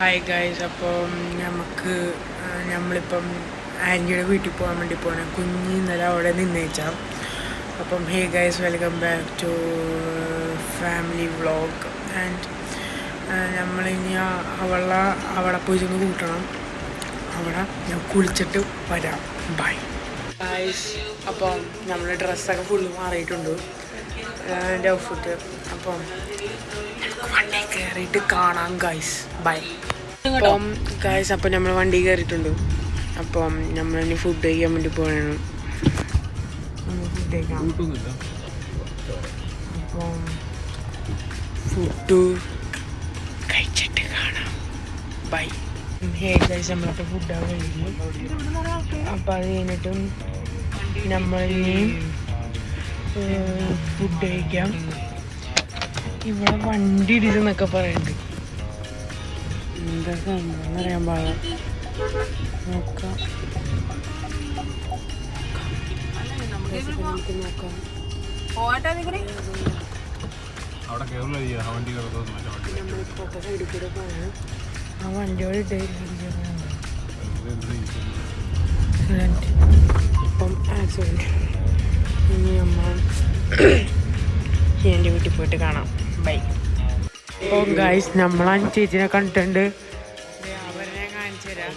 Hi guys, അപ്പം നമ്മളിപ്പം ആൻറ്റിയുടെ വീട്ടിൽ പോകാൻ വേണ്ടി പോകണം. കുഞ്ഞ് ഇന്നലെ അവിടെ നിന്നേച്ചാം. അപ്പം hey guys, welcome back to family vlog. And നമ്മളിനി അവിടെ പോയി ചെന്ന് കൂട്ടണം. അവിടെ ഞാൻ കുളിച്ചിട്ട് വരാം. Bye guys. അപ്പം നമ്മുടെ ഡ്രസ്സൊക്കെ ഫുള്ള് മാറിയിട്ടുണ്ട്, എൻ്റെ ഔട്ട്ഫിറ്റ്. അപ്പം വണ്ടി കയറിയിട്ട് കാണാം ഗൈസ്. ബൈ. അപ്പം ഗൈസ്, അപ്പം നമ്മൾ വണ്ടി കയറിയിട്ടുണ്ട്. അപ്പം നമ്മളിനി ഫുഡ് കഴിക്കാൻ വേണ്ടി പോകണം. ഫുഡ് കഴിക്കാം. അപ്പം ഫുഡ് കഴിച്ചിട്ട് കാണാം. ബൈ. ഹേ ഗൈസ്, നമ്മളപ്പോൾ ഫുഡാണ് കഴിക്കും. അപ്പം അത് കഴിഞ്ഞിട്ടും നമ്മളിനി ഫുഡ് കഴിക്കാം. ഇവിടെ വണ്ടി ഇടിച്ചെന്നൊക്കെ പറയുന്നുണ്ട്. എന്താ സംഭവം അറിയാൻ പാടില്ല. നോക്കാം. നമുക്ക് നോക്കാം. നമ്മളിപ്പോഴത്തെ സൈഡിൽ കൂടെ പോയാണ്. ആ വണ്ടിയോട് ഇപ്പം ആക്സിഡൻറ്റ്. ഇനി നമ്മൾ എൻ്റെ വീട്ടിൽ പോയിട്ട് കാണാം. ബൈ. അപ്പോൾ ഗൈസ്, നമ്മളാ ചേച്ചിനെ കണ്ടിട്ടുണ്ട്. അവരെ ഞാൻ കാണിച്ചു തരാം.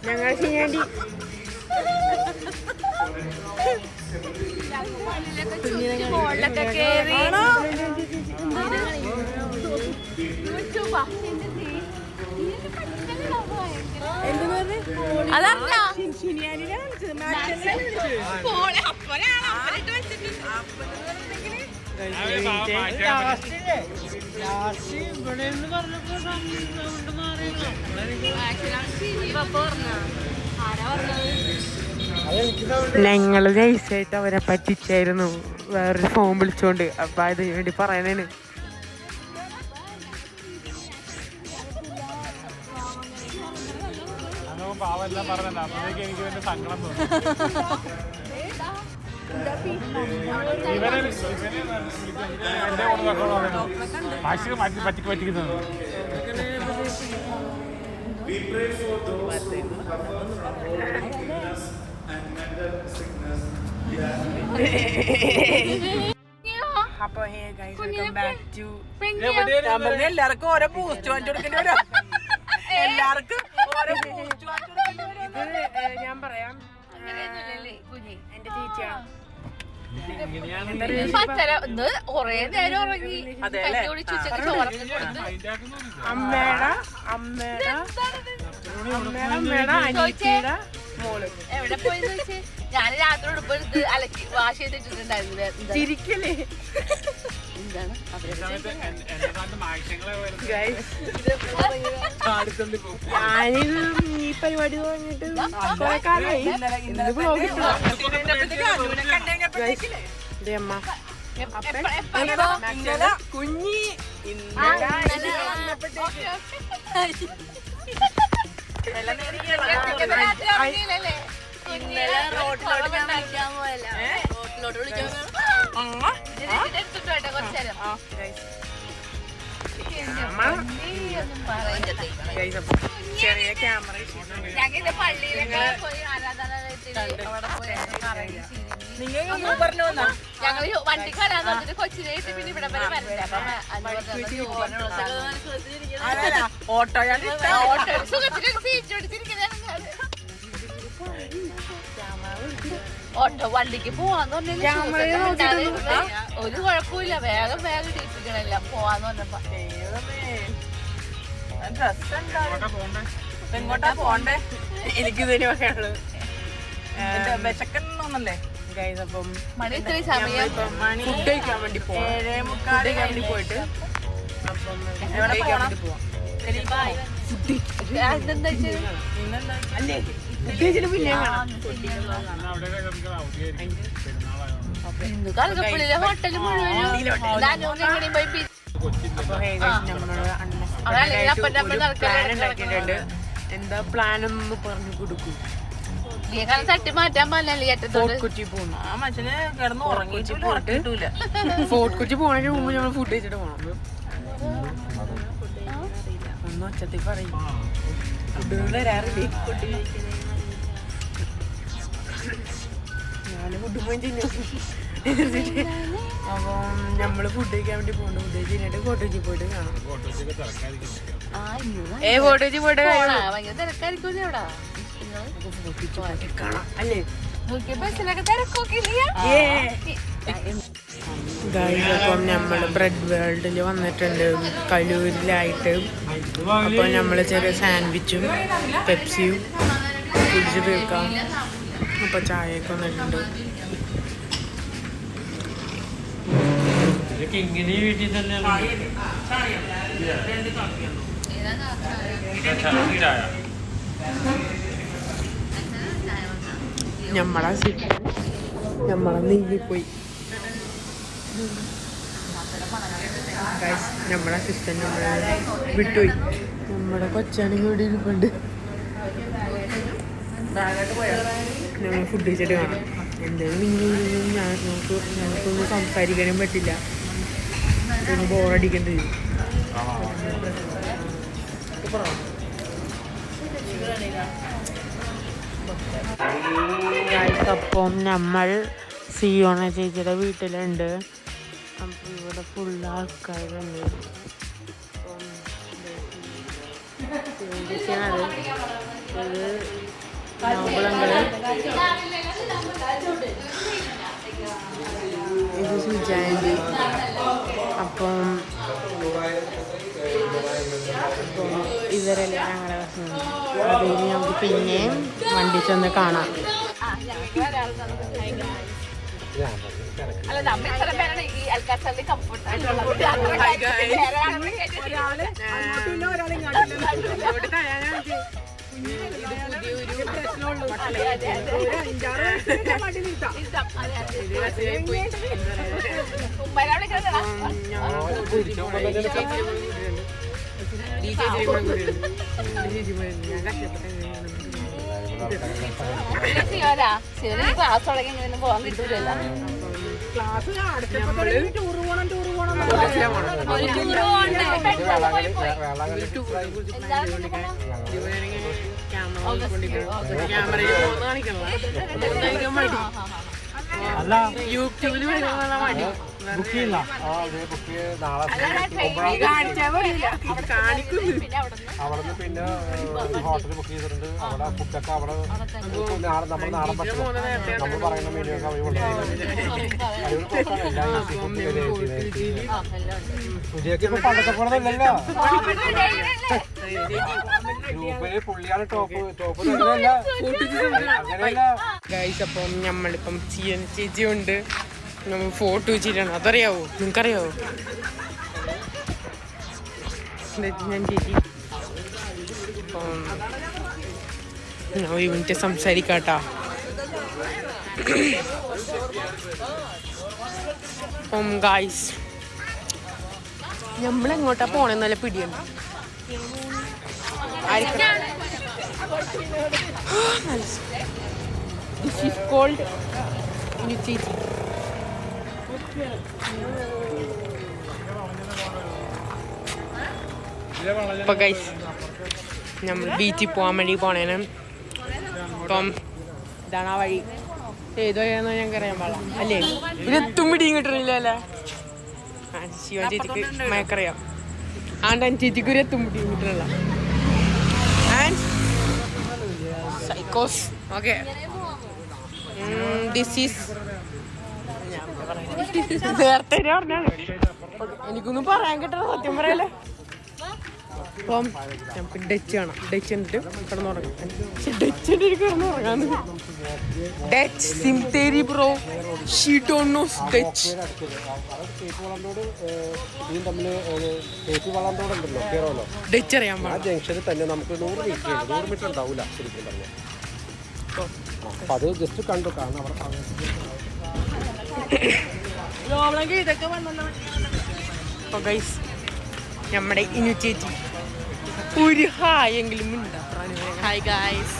ഞങ്ങൾ ചെയ്യാണ്ടി ഞങ്ങൾ നൈസായിട്ട് അവരെ പറ്റിച്ചായിരുന്നു, വേറൊരു ഫോൺ വിളിച്ചോണ്ട്. അപ്പൊ അതിന് വേണ്ടി പറയാനാണ്. പറ്റിക്കുന്നത് We pray for those who suffer from illness and mental sickness. അപ്പൊ hey guys, welcome back to. എല്ലാവർക്കും ഓരോ പോസ്റ്റ് വാങ്ങിച്ചു കൊടുക്കേണ്ടി വരും. എല്ലാവർക്കും ഓരോ പോസ്റ്റ് വാങ്ങിച്ചു കൊടുക്കേണ്ടി വരും. ഇത് ഞാൻ പറയാം, എന്റെ ചേച്ചിയാണ്. കൊറേ നേരം ഉറങ്ങി. അമ്മയുടെ അനിയത്തിയുടെ മോള് എവിടെ പോയെന്ന് ചോദിച്ചേ. ഞാൻ രാത്രി ഉടുപ്പെടുത്ത് അലക്കി വാഷ് ചെയ്തിട്ടുണ്ടായിരുന്നില്ല. ചിരിക്കല്ലേ? എന്താണ് ഞാനിത് ഈ പരിപാടി തുടങ്ങിയിട്ട് കുറെ കാലമായി. അമ്മ കുഞ്ഞി ഇന്നലെ റോട്ടിലോട്ട് ഞാൻ വിളിക്കാൻ പോയല്ല. റോട്ടിലോട്ട് വിളിക്കാൻ എടുത്തിട്ടോ കുറച്ചു നേരം. ചെറിയ ക്യാമറ ഞങ്ങൾ പള്ളിയിലൊക്കെ പോയി ആരാധനാലയത്തിൽ അവിടെ പോയി ഞങ്ങൾ വണ്ടിക്ക് വരാൻ പറഞ്ഞിട്ട് കൊച്ചിനായിട്ട് പിന്നെ ഇവിടെ വരെ വരണ്ടേ. ഓട്ടോ ഓട്ടോ സുഖത്തിന് സീറ്റ് പിടിച്ചിരിക്കുന്നതാണ്. ഓട്ടോ വണ്ടിക്ക് പോവാന്ന് പറഞ്ഞാൽ ഒരു കുഴപ്പമില്ല. വേഗം ടീപ്പിക്കണല്ല പോവാന്ന് പറഞ്ഞപ്പോ. എങ്ങോട്ടാ പോണ്ടേ? എനിക്കിതിന് വകയുള്ളത് വിശക്കുന്നല്ലേ ഗൈസ്. അപ്പം മണി ഇത്രയും സമയം ഫുഡ് കഴിക്കാൻ വേണ്ടി പോവാം. ഫുഡ് കഴിക്കാൻ വേണ്ടി പോയിട്ട് അപ്പം കഴിക്കാൻ വേണ്ടി പോവാം. അതെന്താ വെച്ചാൽ അല്ലേ ഫുഡ് കഴിച്ചിട്ട് പിന്നെ കാണാം. കറുകപ്പള്ളിയിലെ ഹോട്ടൽ മുഴുവനും പോയി അപ്പൊ നമ്മള് പ്ലാൻ ഉണ്ടാക്കിയിട്ടുണ്ട്. എന്താ പ്ലാൻ ഒന്ന് പറഞ്ഞു കൊടുക്കും. തട്ടി മാറ്റാൻ പാടില്ല ഫോർട്ട് കൊച്ചി പോകുന്നു. ആ മനുഷ്യന് കിടന്ന് ഉറങ്ങിയിട്ടില്ല. ഫോർട്ട് കൊച്ചി പോണതിന് മുമ്പ് നമ്മൾ ഫുഡ് കഴിച്ചിട്ട് പോകണം. ഒന്ന് ഒച്ചത്തിൽ പറയും. ഫുഡ് തരാറില്ലേ? ഞാൻ ഫുഡ് പോയി ചെയ്യും. അപ്പം നമ്മള് ഫുഡ് കഴിക്കാൻ വേണ്ടി പോകുന്നു. ഫുഡ് കഴിച്ചിട്ട് ഫോർട്ട് കൊച്ചി പോയിട്ട് കാണാം. ഫോർട്ട് കൊച്ചി പോയിട്ട് ഭയങ്കര തിരക്കായിരിക്കും അവിടെ കാണാം അല്ലേ? ബസ്സിലൊക്കെ തിരക്കൊക്കെ അപ്പം നമ്മൾ ബ്രെഡ് വേൾഡിൽ വന്നിട്ടുണ്ട് കലൂരിലായിട്ട്. അപ്പോൾ നമ്മൾ ചെറിയ സാൻഡ്വിച്ചും പെപ്സിയും കുടിച്ച് തീർക്കാം. അപ്പോൾ ചായയൊക്കെ വന്നിട്ടുണ്ട്. ഇങ്ങനെ വീട്ടിൽ തന്നെ നമ്മളെ നീങ്ങിപ്പോയി. നമ്മുടെ അസിസ്റ്റന്റ് നമ്മളെ വിട്ടുപോയി. നമ്മുടെ കൊച്ചാണെങ്കിൽ ഇവിടെ ഇരിപ്പുണ്ട്. നമ്മൾ ഫുഡ് കഴിച്ചിട്ട് കാണാം. എന്തായാലും ഞങ്ങൾക്കൊന്നും സംസാരിക്കാനും പറ്റില്ല. ഒന്ന് ബോറടിക്കേണ്ടി വരും. അപ്പം നമ്മൾ സിയോണ ചേച്ചിയുടെ വീട്ടിലുണ്ട്. അപ്പം ഇവിടെ ഫുൾ ആൾക്കാരുണ്ട്. ചേച്ചിയാണത്. ഇത് നോമ്പളങ്ങള്, ഇത് സുജാൻഡി. അപ്പം ഇവരെല്ലാം ഞങ്ങളെ ഭക്ഷണം. അതിൽ നമുക്ക് പിന്നെയും വണ്ടി ചെന്ന് കാണാം. അല്ല നമ്മ ഇത്ര പേരാണ് ഈ ആൾക്കാരുടെ കംഫർട്ട് ക്ലാസ് തുടങ്ങി ഇങ്ങനെ പോകാൻ കിട്ടൂലല്ലോ. യൂട്യൂബിൽ വരുന്ന മടി അവിടുന്ന് പിന്നെ ഹോട്ടൽ ബുക്ക് ചെയ്തിട്ടുണ്ട്. അവിടെ ഫുഡൊക്കെ അവിടെ നമ്മുടെ നാടൻ ഭക്ഷണം നമ്മൾ പറയുന്ന മീഡിയ ഒക്കെ അവർ പണ്ടത്തെ പോലെ അല്ലല്ലോ. ഗ്രൂപ്പില് പുള്ളിയാണ് ടോപ്പ് അങ്ങനെയല്ല. ഗൈസ്, അപ്പം നമ്മളിപ്പം ചേച്ചി ഉണ്ട്. നമ്മൾ ഫോട്ടോ വെച്ചിട്ടാണ്. അതറിയാവോ? നിങ്ങൾക്കറിയാവോ? ഞാൻ ചേച്ചി അപ്പം ഒരു മിനിറ്റ് സംസാരിക്കാട്ടാ. അപ്പം ഗൈസ്, നമ്മളെങ്ങോട്ടാ പോണെന്നല്ല പിടിയുണ്ട്. ദിസ് ഈസ് കോൾഡ് ചേച്ചി. അപ്പൊ ഗൈസ്, നമ്മൾ ബീച്ചിൽ പോകാൻ വേണ്ടി പോണേന്. അപ്പം ഇതാണ് ആ വഴി. ഏത് വഴിയാണെന്ന് ഞങ്ങൾക്ക് അറിയാൻ പാടില്ല അല്ലേ? ഇതെത്തും പിടിയും കിട്ടണില്ല അല്ലേ? ശിവൻ ചേച്ചിക്ക് മയക്കറിയാം. ആണ്ട് ചേച്ചിക്ക് ഒരു എത്തും പിടിയും കിട്ടണില്ല. ആൻഡ് സൈക്കോസ്. ഓക്കെ, ദിസ് ഈസ് നേരത്തെ പറഞ്ഞാണ്. എനിക്കൊന്നും പറയാൻ കിട്ടണ സത്യം പറയല്ലേ. അപ്പം നമുക്ക് ഡച്ച് കാണാം. ഡച്ച് എന്നിട്ട് കിടന്നുറങ്ങാം. ഡച്ച് എനിക്ക് കിടന്നുറങ്ങാന്ന് Dutch Cemetery, bro. She don't know Dutch. കേപ്പ് വളന്തോട് ഇതും തമ്മിൽ കേപ്പ് വളന്തോടുണ്ടല്ലോ കയറുമല്ലോ Dutch അറിയാൻ ആ പാടില്ല. ജംഗ്ഷനിൽ തന്നെ നമുക്ക് 100 മീറ്റർ ഉണ്ടാവില്ല ശരിക്കും പറഞ്ഞാൽ. അപ്പം അത് ജസ്റ്റ് കണ്ടു കാരണം അവിടെ അപ്പൊ ഗൈസ് നമ്മുടെ ഇനു ചേച്ചി ഒരു ഹായെങ്കിലും ഹായ് ഗായ്സ്.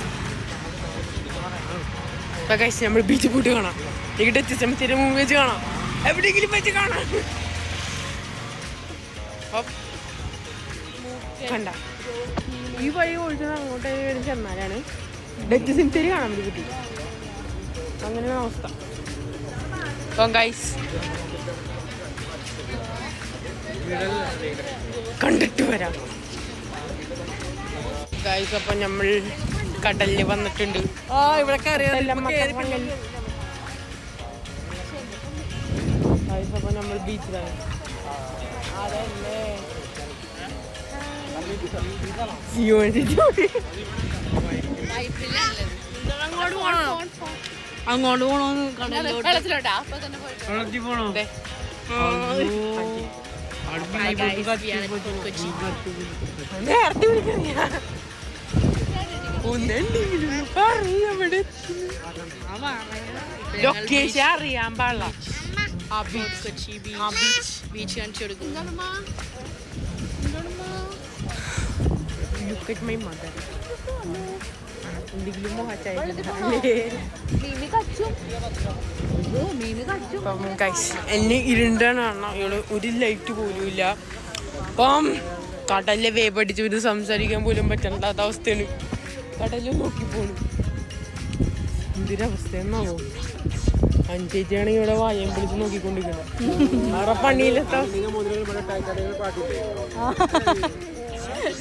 അപ്പൊ ഗൈസ് നമ്മൾ ബീച്ച് പോയിട്ട് കാണാം. എനിക്ക് ഡച്ച് സെമിത്തേരി മുമ്പ് വെച്ച് കാണാം, എവിടെയെങ്കിലും വെച്ച് കാണാം. കണ്ട ഈ വഴി ഓടിച്ചത് അങ്ങോട്ട് ചെന്നാലാണ് ഡച്ച് സെമിത്തേരി കാണാൻ വേണ്ടി കിട്ടി. അങ്ങനെയാണ് അവസ്ഥ. അപ്പം ഗൈസ് കണ്ടിട്ട് വരാം ഗൈസ്. അപ്പം നമ്മൾ കടലിൽ വന്നിട്ടുണ്ട്. ഇവിടെ അപ്പം നമ്മൾ ബീച്ചിലാണ്. അതല്ലേ അങ്ങോട്ട് പോണോന്ന് വെള്ളത്തിലോട്ടാ അപ്പൊ തന്നെ പോയിട്ട് നേരത്തെ വിളിക്കുന്ന ലൊക്കേഷൻ അറിയാൻ പാടില്ല. കൊച്ചി ബീച്ച് കാണിച്ചു കൊടുക്കും. Look at my mother. എന്തെങ്കിലും എന്നെ ഇരുണ്ടാണ് കാണണം. ഇവള് ഒരു ലൈറ്റ് പോലും ഇല്ല. അപ്പം കടലിലെ വേപ്പടിച്ച് ഇത് സംസാരിക്കാൻ പോലും പറ്റാത്ത അവസ്ഥയാണ്. കടലിൽ നോക്കി പോണു. എന്തൊരവസ്ഥയെന്നാവോ. അഞ്ചേറ്റിയാണെങ്കിൽ ഇവിടെ വായം പിടിച്ച് നോക്കിക്കൊണ്ടിരിക്കണം. വേറെ പണിയിലെത്ത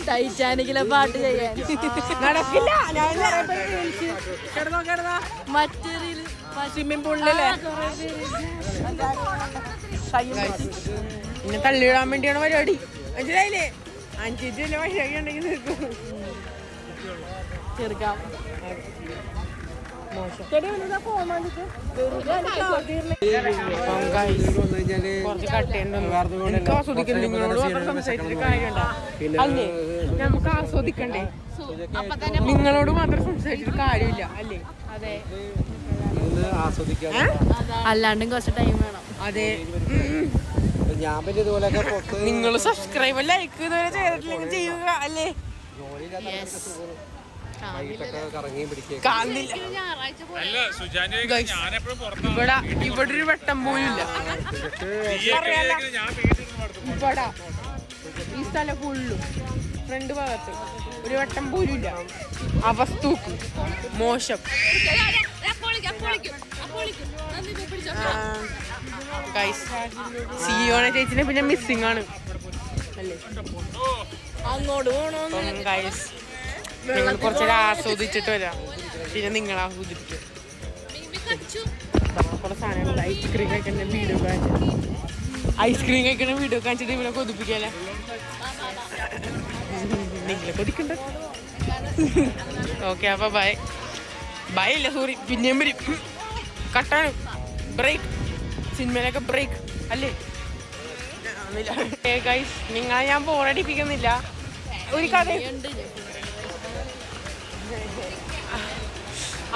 ടൈറ്റാനിക്കിലെ പാട്ട് ചെയ്യാൻ നടക്കില്ല. മറ്റൊരു സ്വിമ്മിംഗ് പൂളിലല്ലേ പിന്നെ തള്ളിയിടാൻ വേണ്ടിയാണ് പരിപാടി. മനസ്സിലായില്ലേ? അഞ്ചേറ്റി വല്ല വഴിയാക്കി ഉണ്ടെങ്കിൽ നിൽക്കും. ചെറുക്കാം. കുറച്ച് കട്ടയുണ്ടോ എനിക്ക് ആസ്വദിക്കണ്ടേ. നിങ്ങളോട് മാത്രം സംസാരിച്ചിട്ട് കാര്യമുണ്ടോ? അല്ലേ നമുക്ക് ആസ്വദിക്കണ്ടേ? നിങ്ങളോട് മാത്രം സംസാരിച്ചിട്ട് കാര്യമില്ല അല്ലേ? അതെ, ആസ്വദിക്കാൻ അല്ലാണ്ടും കുറച്ച് ടൈം വേണം. അതെ. ഞാൻ പിന്നെ ഇതുപോലെയൊക്കെ നിങ്ങൾ സബ്സ്ക്രൈബ് ലൈക്ക് ഇതുവരെ ചെയ്തിട്ടില്ലെങ്കിൽ ചെയ്യുക അല്ലേ? കറങ്ങിയും പിടിക്കുക. കാണുന്നില്ല. ഇവിടെ ഒരു വട്ടം പോലും ഇല്ല. ഇവിടെ ഈ സ്ഥലം ഫുള്ളും ഫ്രണ്ട് ഭാഗത്ത് ഒരു വട്ടം പോലും ഇല്ല. അവസ്ഥക്ക് മോശം. സിയോണ ചേച്ചിനെ പിന്നെ മിസ്സിംഗ് ആണ് അല്ലേ? അങ്ങോട്ട് പോണോ ഗൈസ്? ഞങ്ങൾ കുറച്ചേരം ആസ്വദിച്ചിട്ട് വരാം. പിന്നെ നിങ്ങൾ ആസ്വദിക്കും. കുറെ സാധനങ്ങൾ ഐസ്ക്രീം കഴിക്കുന്ന വീഡിയോ കാണിച്ചിട്ട് ഇവിടെ കൊതിപ്പിക്കല്ലേ? നിങ്ങളെ കൊതിക്കണ്ട. ഓക്കെ അപ്പൊ ബൈ. ബൈ അല്ല, സോറി, പിന്നെയും വരും. കട്ടാണ് ബ്രേക്ക്. സിനിമയിലൊക്കെ ബ്രേക്ക് അല്ലേ? ഗൈസ് നിങ്ങളെ ഞാൻ ബോറടിപ്പിക്കുന്നില്ല. ഒരു കഥ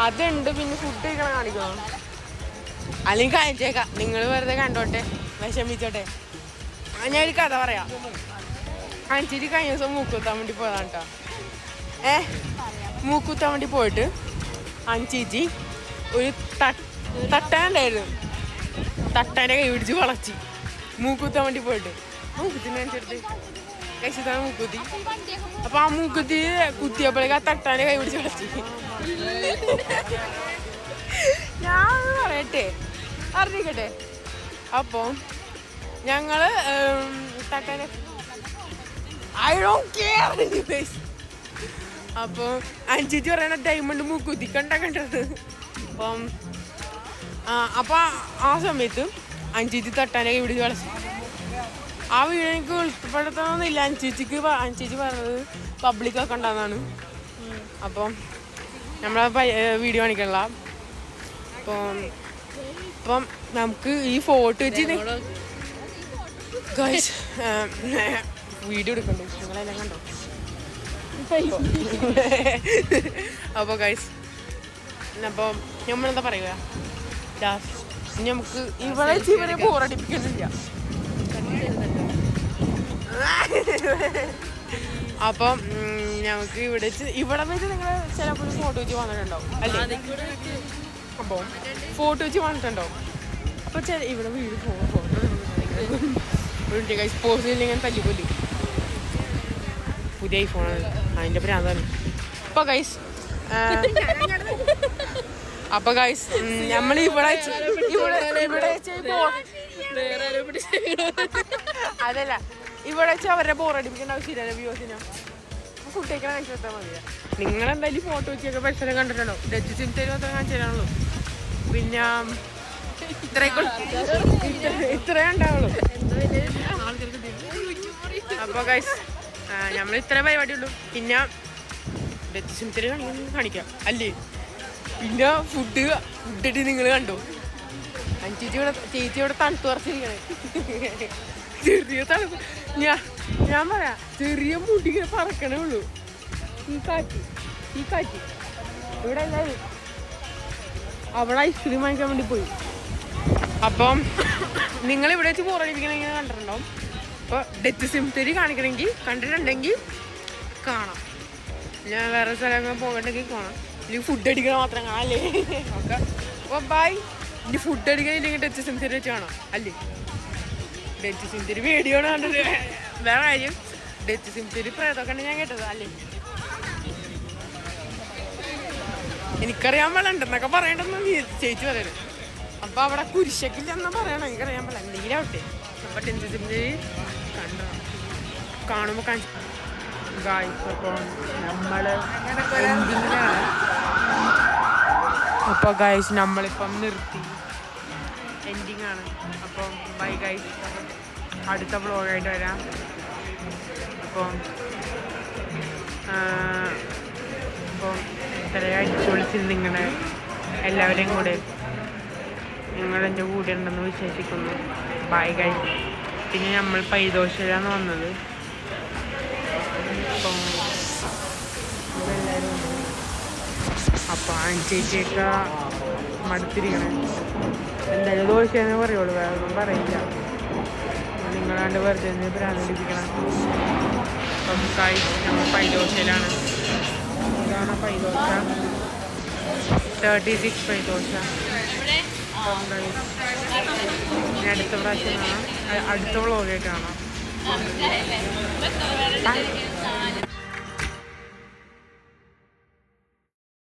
അതുണ്ട്. പിന്നെ ഫുഡ് കഴിക്കണം കാണിക്കണം. അല്ലെങ്കിൽ കഴിച്ചേക്കാം. നിങ്ങൾ വെറുതെ കണ്ടോട്ടെ, വിഷമിച്ചോട്ടെ. ഞാനൊരു കഥ പറയാം. അഞ്ചേരി കഴിഞ്ഞ ദിവസം മൂക്കുത്താൻ വേണ്ടി പോയതാണ് കേട്ടോ. മൂക്കുത്താൻ വേണ്ടി പോയിട്ട് അഞ്ചേച്ചി ഒരു തട്ടാനുണ്ടായിരുന്നു. തട്ടാൻ്റെ കൈ പിടിച്ച് വളച്ച് മൂക്കുത്താൻ വേണ്ടി പോയിട്ട് മൂക്കുത്തിന് അനുസരിച്ച് കഴിച്ചതാണ് മൂക്കുത്തി. അപ്പൊ ആ മൂക്കുത്തി കുത്തിയപ്പോഴേക്ക് ആ തട്ടാൻ്റെ കൈ പിടിച്ച് വളച്ച്. ഞാൻ പറയട്ടെ, അറിയിക്കട്ടെ. അപ്പോൾ ഞങ്ങള് തട്ടാൻ്റെ അപ്പോൾ അഞ്ചേച്ചി പറയണ ഡയമണ്ട് മൂക്കുത്തി കണ്ടത്. അപ്പം ആ സമയത്ത് അഞ്ചേച്ചി തട്ടാൻ്റെ കൈ പിടിച്ച് വളച്ച്. ആ വീഡിയോ എനിക്ക് ഉൾപ്പെടുത്തണമെന്നില്ല. അഞ്ചേച്ചി പറഞ്ഞത് പബ്ലിക് ആക്കണ്ടെന്നാണ്. അപ്പം നമ്മളെ വീഡിയോ കാണിക്കണില്ല. അപ്പം നമുക്ക് ഈ ഫോട്ടോ വെച്ച് ഗൈസ് വീഡിയോ എടുക്കണ്ടോ നിങ്ങളെല്ലാം കണ്ടോ? അപ്പോൾ ഗൈസ് അപ്പോൾ നമ്മളെന്താ പറയുക നമുക്ക് ഇവിടെ ഇവരെ ബോറടിപ്പിക്കുന്നില്ല. അപ്പം ഞങ്ങൾക്ക് ഇവിടെ വെച്ച് നിങ്ങൾ ചിലപ്പോൾ ഫോട്ടോ വെച്ച് വന്നിട്ടുണ്ടാവും അല്ലേ? അപ്പോൾ ഫോട്ടോ വെച്ച് വന്നിട്ടുണ്ടാവും. അപ്പോൾ ഇവിടെ വീട് ഫോട്ടോ ഗൈസ് പോസ്റ്റിലിങ്ങനെ തല്ലിക്കൊല്ലു. പുതിയ ഐഫോണാണ്, അതിൻ്റെ പ്രാന്താണ്. അപ്പോൾ ഗൈസ് നമ്മൾ ഇവിടെ അതല്ല ഇവിടെ വെച്ച് അവരുടെ ബോറടിപ്പിക്കേണ്ട ആവശ്യമില്ല. വ്യൂസിനും ഫുഡ് കഴിക്കാൻ കഴിച്ചാൽ മതിയാ. നിങ്ങളെന്തായാലും ഫോട്ടോ വെച്ചൊക്കെ പരിസരം കണ്ടിട്ടുണ്ടോ? ഡച്ച് സിം തരും അത്ര കാണിച്ചു തരാനുള്ളൂ. പിന്നെ ഇത്രേ ഉണ്ടാവുള്ളൂ. അപ്പോൾ ഗൈസ് നമ്മൾ ഇത്ര പരിപാടിയുള്ളൂ. പിന്നെ ഡച്ച് സിം തരും കാണിക്കാം അല്ലേ? പിന്നെ ഫുഡിട്ട് നിങ്ങൾ കണ്ടോ? ചേച്ചി ഇവിടെ തണുത്ത് കുറച്ചിരിക്കണേ. ചെറിയ തണുപ്പ് ഞാൻ പറയാം, ചെറിയ മുടി ഇങ്ങനെ പറക്കണേ ഉള്ളൂ. ഈ കാറ്റ് ഇവിടെ എല്ലാവരും അവിടെ ഐസ്ക്രീം വാങ്ങിക്കാൻ വേണ്ടി പോയി. അപ്പം നിങ്ങളിവിടെ വെച്ച് ബോറടിപ്പിക്കണമെങ്കിൽ കണ്ടിട്ടുണ്ടാവും. അപ്പോൾ ഡച്ച് സിംറ്ററി കണ്ടിട്ടുണ്ടെങ്കിൽ കാണാം. ഞാൻ വേറെ സ്ഥലങ്ങൾ പോകണ്ടെങ്കിൽ കാണാം. ഇല്ലെങ്കിൽ ഫുഡ് അടിക്കണം മാത്രം കാണാം അല്ലേ? ഓക്കെ അപ്പോൾ ബൈ. ഇനി ഫുഡ് അടിക്കാനില്ലെങ്കിൽ ഡച്ച് സിംറ്ററി വെച്ച് കാണാം അല്ലേ? ഡച്ച് സിംറ്ററി വീഡിയോ കണ്ടത് വേറെ കാര്യം. ഡച്ച് സിംറ്ററി പ്രേതൊക്കെ ഉണ്ട് ഞാൻ കേട്ടത് അല്ലേ? എനിക്കറിയാൻ പാടുണ്ടെന്നൊക്കെ പറയണ്ടെന്ന് ചേച്ചി പറയുന്നത്. അപ്പോൾ അവിടെ കുരിശക്കില്ലെന്ന് പറയണം. എനിക്കറിയാൻ പാടില്ല, എന്തെങ്കിലും ആവട്ടെ. അപ്പോൾ ഡച്ച് സിംറ്ററി കാണുമ്പോൾ ഗായ്സ് അപ്പോൾ നമ്മൾ എൻഡിങ്ങിലാണ്. അപ്പോൾ ഗായ്സ് നമ്മളിപ്പം നിർത്തി, എൻഡിങ് ആണ്. അപ്പം ബൈ ഗൈസ്, അടുത്ത വ്ളോഗായിട്ട് വരാം. അപ്പം ഇത്രയും അടിച്ചു വിളിച്ചിരുന്നു നിങ്ങളെ എല്ലാവരെയും കൂടെ. നിങ്ങളെൻ്റെ കൂടെ ഉണ്ടെന്ന് വിശ്വസിക്കുന്നു. Bye guys. പിന്നെ നമ്മൾ പൈതോശയിലാണ് വന്നത്. അപ്പം ഇതെല്ലാവരും ഉണ്ട്. അപ്പം ചേച്ചിയൊക്കെ മടുത്തിരിക്കണേ. എന്തായാലും ദോശയെന്നേ പറയുള്ളൂ, വേറെ ഒന്നും പറയില്ല. നിങ്ങളാണ്ട് വെറുതെ പ്രാന്തിപ്പിക്കണം. അപ്പം നമ്മൾ പൈദോശയിലാണ്. ഇതാണ് പൈദോശ, 36 പൈദോശ. അടുത്ത പ്രാവശ്യം കാണാം, അടുത്ത വ്ളോഗായിട്ട് കാണാം.